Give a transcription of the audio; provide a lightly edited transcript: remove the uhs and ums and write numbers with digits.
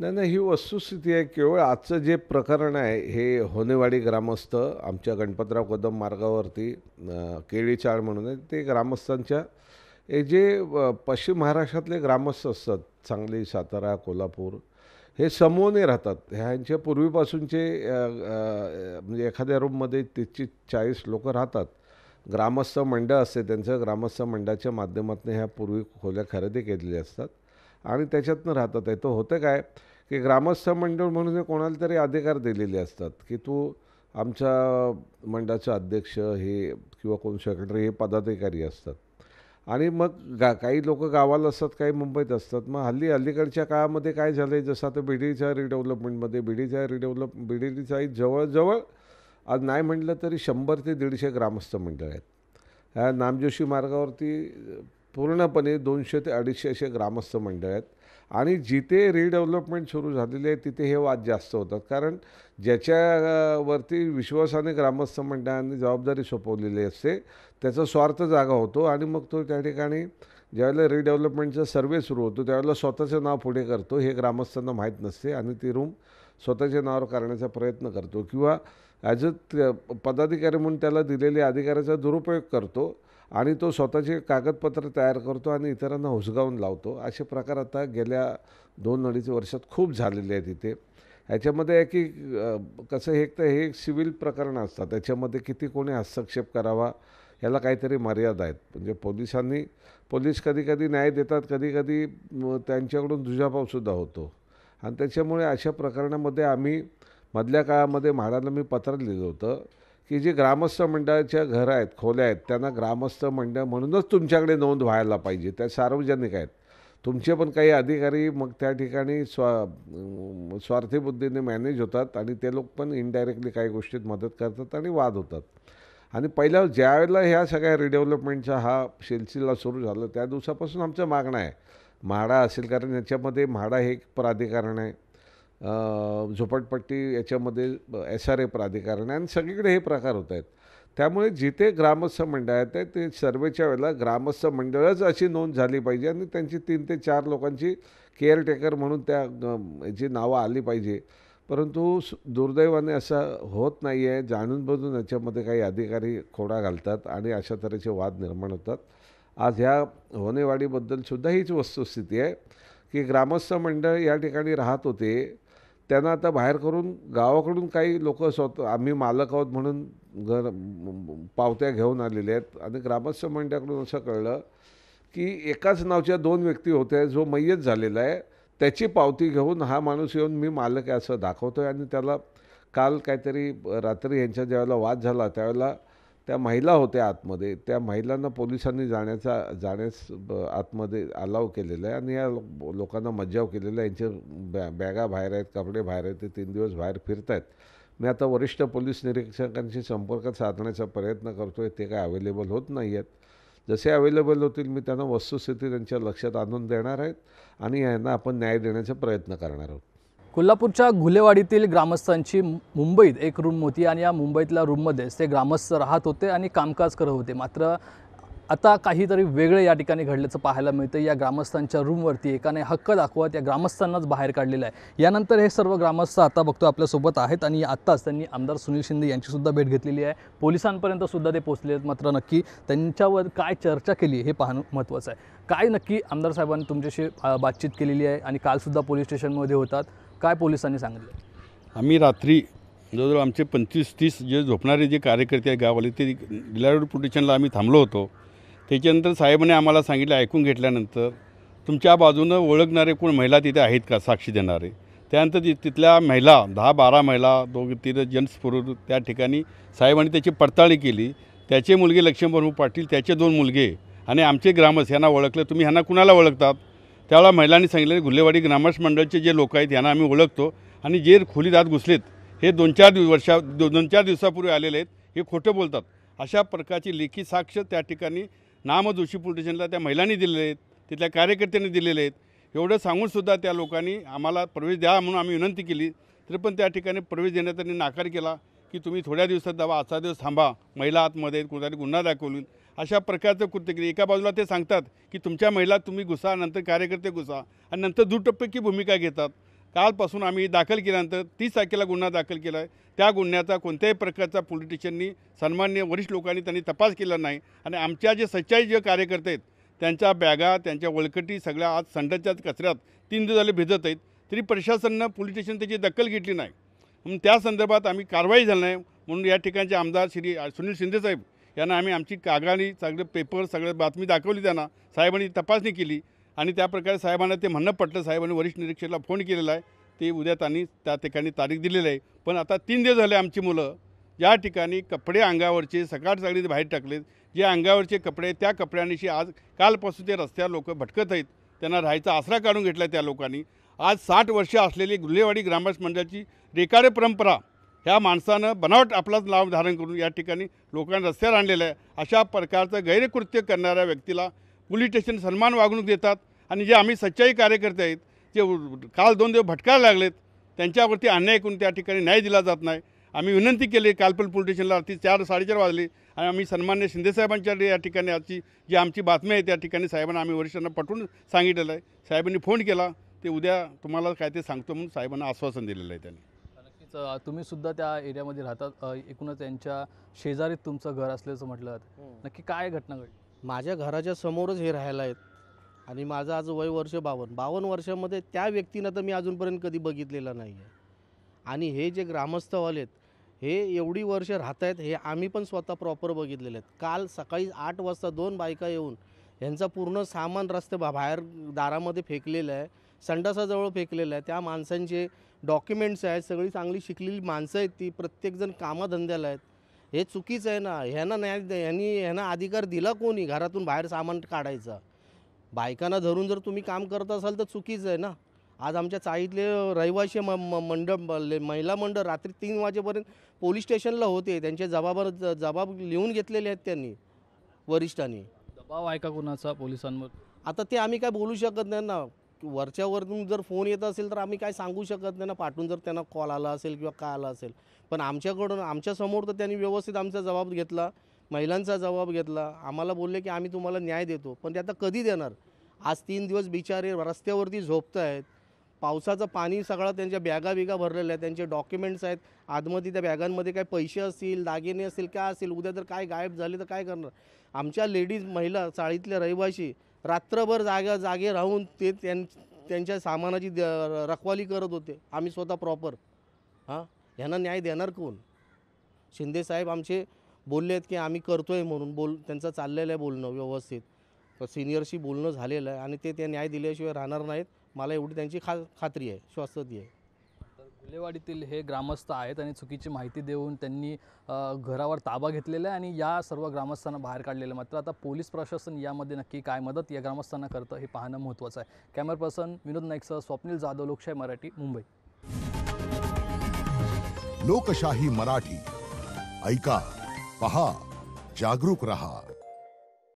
नाही, नाही. ही वस्तुस्थिती आहे. केवळ आजचं जे प्रकरण आहे, हे होनेवाडी ग्रामस्थ आमच्या गणपतराव कदम मार्गावरती केळी चाळ म्हणून आहे. ते ग्रामस्थांच्या हे जे पश्चिम महाराष्ट्रातले ग्रामस्थ असतात, सांगली, सातारा, कोल्हापूर, हे समूहाने राहतात. ह्यांच्या पूर्वीपासूनचे म्हणजे एखाद्या रूममध्ये 30-40 लोकं राहतात. ग्रामस्थ मंडळ असते त्यांचं. ग्रामस्थ मंडळाच्या माध्यमातून ह्या पूर्वी खोल्या खरेदी केलेल्या असतात आणि त्याच्यातनं राहतात आहे. तर होतं काय, की ग्रामस्थ मंडळ म्हणून हे कोणाला तरी अधिकार दिलेले असतात, की तू आमच्या मंडळाचा अध्यक्ष हे किंवा कोण सेक्रेटरी हे पदाधिकारी असतात. आणि मग काही लोकं गावाला असतात, काही मुंबईत असतात. मग अलीकडच्या काळामध्ये काय झालं आहे, जसं आता बीडीच्या रिडेव्हलपमेंटमध्ये बीडीचा जवळजवळ आज नाही म्हटलं तरी 100 ते 150 ग्रामस्थ मंडळ आहेत. ह्या नामजोशी मार्गावरती पूर्णपणे 200 ते 250 असे ग्रामस्थ मंडळ आहेत. आणि जिथे रिडेव्हलपमेंट सुरू झालेली आहे तिथे हे वाद जास्त होतात. कारण ज्याच्यावरती विश्वासाने ग्रामस्थ मंडळांनी जबाबदारी सोपवलेली असते त्याचा स्वार्थ जागा होतो आणि मग तो त्या ठिकाणी ज्यावेळेला रिडेव्हलपमेंटचा सर्वे सुरू होतो त्यावेळेला स्वतःचं नाव पुढे करतो. हे ग्रामस्थांना माहीत नसते आणि ती रूम स्वतःच्या नावावर करण्याचा प्रयत्न करतो किंवा ॲज अ पदाधिकारी म्हणून त्याला दिलेल्या अधिकाराचा दुरुपयोग करतो आणि तो स्वतःचे कागदपत्र तयार करतो आणि इतरांना हुसकावून लावतो. असे प्रकार आता गेल्या 2-2.5 वर्षात खूप झालेले आहेत इथे. ह्याच्यामध्ये आहे की कसं हे तर हे सिव्हिल प्रकरणं असतात. त्याच्यामध्ये किती कोणी हस्तक्षेप करावा याला काहीतरी मर्यादा आहेत. म्हणजे पोलीस कधी न्याय देतात, कधी त्यांच्याकडून दुजाभावसुद्धा होतो आणि त्याच्यामुळे अशा प्रकरणामध्ये आम्ही मधल्या काळामध्ये म्हाडाला मी पत्र लिहिलं होतं की जे ग्रामस्थ मंडळाच्या घरं आहेत, खोल्या आहेत, त्यांना ग्रामस्थ मंडळ म्हणूनच तुमच्याकडे नोंद व्हायला पाहिजे. त्या सार्वजनिक आहेत. तुमचे पण काही अधिकारी मग त्या ठिकाणी स्वार्थी बुद्धीने मॅनेज होतात आणि ते लोक पण इनडायरेक्टली काही गोष्टीत मदत करतात आणि वाद होतात. आणि पहिल्या ज्यावेळेला ह्या सगळ्या रिडेव्हलपमेंटचा हा सिलसिला सुरू झाला त्या दिवसापासून आमचं मागणं आहे म्हाडा असेल, कारण याच्यामध्ये म्हाडा हे एक प्राधिकरण आहे, झोपडपट्टी याच्यामध्ये SRA प्राधिकरण आहे आणि सगळीकडे हे प्रकार होत आहेत. त्यामुळे जिथे ग्रामस्थ मंडळ आहेत ते सर्वेच्या वेळेला ग्रामस्थ मंडळच अशी नोंद झाली पाहिजे आणि त्यांची 3 ते 4 लोकांची केअरटेकर म्हणून त्या याची नावं आली पाहिजे. परंतु दुर्दैवाने असं होत नाही आहे. जाणून बुजून याच्यामध्ये काही अधिकारी खोडा घालतात आणि अशा तऱ्हेचे वाद निर्माण होतात. आज ह्या होनेवाडीबद्दलसुद्धा हीच वस्तुस्थिती आहे की ग्रामस्थ मंडळ या ठिकाणी राहत होते. त्यांना आता बाहेर करून गावाकडून काही लोक स्वतः आम्ही मालक आहोत म्हणून पावत्या घेऊन आलेले आहेत आणि ग्रामस्थ मंडळाकडून असं कळलं की एकाच नावच्या 2 व्यक्ती होत्या. जो मय्यत झालेला आहे त्याची पावती घेऊन हा माणूस येऊन मी मालक आहे असं दाखवतो आहे आणि त्याला काल काहीतरी रात्री यांच्या ज्यावेळेला वाद झाला त्यावेळेला त्या महिला होत्या आतमध्ये. त्या महिलांना पोलिसांनी जाण्यास आतमध्ये अलाव केलेलं आहे आणि या लोकांना मज्जाव केलेला आहे. यांचे बॅगा बाहेर आहेत, कपडे बाहेर आहेत, ते 3 दिवस बाहेर फिरत आहेत. मी आता वरिष्ठ पोलीस निरीक्षकांशी संपर्क साधण्याचा प्रयत्न करतो आहे. ते काय अवेलेबल होत नाही आहेत. जसे अवेलेबल होतील मी त्यांना वस्तुस्थिती त्यांच्या लक्षात आणून देणार आहेत आणि यांना आपण न्याय देण्याचा प्रयत्न करणार आहोत. कोल्हापूरच्या घुलेवाडीतील ग्रामस्थांची मुंबईत एक रूम होती आणि या मुंबईतल्या रूममध्येच ते ग्रामस्थ राहत होते आणि कामकाज करत होते. मात्र आता काहीतरी वेगळे या ठिकाणी घडल्याचं पाहायला मिळतं. या ग्रामस्थांच्या रूमवरती एकाने हक्क दाखवत या ग्रामस्थांनाच बाहेर काढलेलं आहे. यानंतर हे सर्व ग्रामस्थ आता बघतो आपल्यासोबत आहेत आणि आत्ताच त्यांनी आमदार सुनील शिंदे यांचीसुद्धा भेट घेतलेली आहे. पोलिसांपर्यंत सुद्धा ते पोहोचले आहेत. मात्र नक्की त्यांच्यावर काय चर्चा केली हे पाहणं महत्त्वाचं आहे. काय नक्की आमदार साहेबांनी तुमच्याशी बातचीत केलेली आहे आणि कालसुद्धा पोलीस स्टेशनमध्ये होतात, काय पोलिसांनी सांगितलं? आम्ही रात्री जवळजवळ आमचे 25-30 जे झोपणारे जे कार्यकर्ते आहेत गावाले ते गिलारोड पोलीस स्टेशनला आम्ही थांबलो होतो. त्याच्यानंतर साहेबांनी आम्हाला सांगितलं, ऐकून घेतल्यानंतर तुमच्या बाजूनं ओळखणारे कोण महिला तिथे आहेत का साक्षी देणारे. त्यानंतर तिथल्या महिला 10-12 महिला 2-3 जेंट्स पुरुष त्या ठिकाणी साहेबांनी त्याची पडताळणी केली. त्याचे मुलगे लक्ष्मणभाऊ पाटील, त्याचे 2 मुलगे आणि आमचे ग्रामस्थ यांना ओळखलं. तुम्ही ह्यांना कुणाला ओळखतात? त्यावेळेला महिलांनी सांगितलं घुलेवाडी ग्रामस्थ मंडळाचे जे लोक आहेत यांना आम्ही ओळखतो आणि जे खोलीत आत घुसलेत हे 2-4 दिवसापूर्वी आलेले आहेत, हे खोटं बोलतात. अशा प्रकारची लेखी साक्ष त्या ठिकाणी नामजोशी पोलीस स्टेशनला त्या महिलांनी दिलेले आहेत, तिथल्या कार्यकर्त्यांनी दिलेले आहेत. एवढं सांगूनसुद्धा त्या लोकांनी आम्हाला प्रवेश द्या म्हणून आम्ही विनंती केली, तरी पण त्या ठिकाणी प्रवेश देण्यात त्यांनी नाकार केला की तुम्ही थोड्या दिवसात जावा, आजचा दिवस थांबा, महिला आतमध्ये कुठेतरी गुन्हा दाखवून अशा प्रकारचं कृत्य केली. एका बाजूला ते सांगतात की तुमच्या महिला तुम्ही घुसा, नंतर कार्यकर्ते घुसा आणि नंतर दुटप्पी भूमिका घेतात. कालपासून आम्ही दाखल केल्यानंतर 30 तारखेला गुन्हा दाखल केला आहे. त्या गुन्ह्याचा कोणत्याही प्रकारचा पोलीस स्टेशननी सन्मान्य वरिष्ठ लोकांनी त्यांनी तपास केला नाही आणि आमच्या जे 46 जे कार्यकर्ते आहेत त्यांच्या बॅगा त्यांच्या वळकटी सगळ्या आज संडासच्या कचऱ्यात 3 दिवस झाले भिजत आहेत, तरी प्रशासनानं पोलीस स्टेशन त्याची दखल घेतली नाही. म्हणून त्या संदर्भात आम्ही कारवाई झाली नाही. म्हणून या ठिकाणचे आमदार श्री सुनील शिंदेसाहेब यांना आम्ही आमची कागदानी सगळे पेपर सगळे बातमी दाखवली, त्यांना साहेबांनी तपासणी केली आणि त्या प्रकारे साहेबांना ते म्हणणं पटलं. साहेबांनी वरिष्ठ निरीक्षकाला फोन केलेला आहे, ते उद्या त्यांनी त्या ठिकाणी तारीख दिलेली आहे. पण आता 3 दिवस झाले आमची मुलं ज्या ठिकाणी कपडे अंगावरचे सगळे बाहेर टाकलेत, जे अंगावरचे कपडे त्या कपड्यांशी आज कालपासून ते रस्त्यावर लोक भटकत आहेत, त्यांना राहायचा आसरा काढून घेतला आहे. त्या लोकांनी आज 60 वर्ष असलेली गुल्हेवाडी ग्रामस्थ मंडळाची रेकाडे परंपरा ह्या माणसानं बनावट आपलाच नाव धारण करून या ठिकाणी लोकांना रस्त्यावर आणलेलं आहे. अशा प्रकारचं गैरकृत्य करणाऱ्या व्यक्तीला पोलीस स्टेशन सन्मान वागणूक देतात आणि जे आम्ही सच्चाई कार्यकर्ते आहेत जे काल 2 दिवस भटकायला लागलेत त्यांच्यावरती अन्याय करून त्या ठिकाणी न्याय दिला जात नाही. आम्ही विनंती केली कालपल पोलीस स्टेशनला रात्री 4-4:30 वाजले आणि आम्ही सन्मान्य शिंदेसाहेबांच्या या ठिकाणी आजची जी आमची बातमी आहे त्या ठिकाणी साहेबांना आम्ही वरिष्ठांना पटवून सांगितलेलं आहे. साहेबांनी फोन केला, ते उद्या तुम्हाला काय ते सांगतो म्हणून साहेबांना आश्वासन दिलेलं आहे त्यांनी. नक्कीच तुम्ही सुद्धा त्या एरियामध्ये राहतात, एकूणच त्यांच्या शेजारीत तुमचं घर असल्याचं म्हटलं जातं. नक्की काय घटना घडली? माझ्या घराच्या समोरच हे राहायला आहेत आणि माझं आज वय वर्ष 52 वर्षामध्ये त्या व्यक्तीनं तर मी अजूनपर्यंत कधी बघितलेलं नाही आहे. आणि हे जे ग्रामस्थवाले आहेत हे एवढी वर्ष राहत आहेत हे आम्ही पण स्वतः प्रॉपर बघितलेले आहेत. काल सकाळी 8 वाजता 2 बायका येऊन यांचं पूर्ण सामान बाहेर दारामध्ये फेकलेलं आहे, संडासाजवळ फेकलेलं आहे. त्या माणसांचे डॉक्युमेंट्स आहेत, सगळी चांगली शिकलेली माणसं आहेत, ती प्रत्येकजण कामधंद्याला आहेत. हे चुकीचं आहे ना. ह्यांना अधिकार दिला कोणी घरातून बाहेर सामान काढायचा? बायकांना धरून जर तुम्ही काम करत असाल तर चुकीचं आहे ना. आज आमच्या चाळीतले रहिवासी महिला मंडळ रात्री 3 वाजेपर्यंत पोलीस स्टेशनला होते. त्यांचे जबाब लिहून घेतलेले आहेत त्यांनी वरिष्ठांनी. दबाव आहे का कुणाचा पोलिसांवर? आता ते आम्ही काय बोलू शकत नाही ना. वरच्यावरून जर फोन येत असेल तर आम्ही काय सांगू शकत नाही ना. पाठवून जर त्यांना कॉल आला असेल किंवा काय आला असेल, पण आमच्यासमोर तर त्यांनी व्यवस्थित आमचा जबाब घेतला, महिलांचा जबाब घेतला. आम्हाला बोलले की आम्ही तुम्हाला न्याय देतो, पण ते आता कधी देणार? आज 3 दिवस बिचारे रस्त्यावरती झोपत आहेत. पावसाचं पाणी सगळं त्यांच्या बॅगा भरलेल्या आहेत, त्यांचे डॉक्युमेंट्स आहेत आतमध्ये. त्या बॅगांमध्ये काय पैसे असतील, दागिने असतील, काय असेल, उद्या जर काय गायब झाले तर काय करणार? आमच्या लेडीज महिला चाळीतल्या रहिवासी रात्रभर जागे राहून ते त्यांच्या सामानाची रखवाली करत होते. आम्ही स्वतः प्रॉपर. ह्यांना न्याय देणार कोण? शिंदेसाहेब आमचे बोलले आहेत की आम्ही करतोय म्हणून त्यांचं चाललेलं आहे बोलणं व्यवस्थित, सिनियरशी बोलणं झालेलं आहे आणि ते न्याय दिल्याशिवाय राहणार नाहीत. मला एवढी त्यांची खात्री आहे, श्वासती आहे. गुल्हेवाडीतील हे ग्रामस्थ आहेत आणि चुकीची माहिती देऊन त्यांनी घरावर ताबा घेतलेला आहे आणि या सर्व ग्रामस्थांना बाहेर काढलेलं. मात्र आता पोलीस प्रशासन यामध्ये नक्की काय मदत या ग्रामस्थांना करतं हे पाहणं महत्त्वाचं आहे. कॅमेरा पर्सन विनोद नाईकसह स्वप्नील जाधव, लोकशाही मराठी, मुंबई. लोकशाही मराठी ऐका, पहा, जागरूक रहा.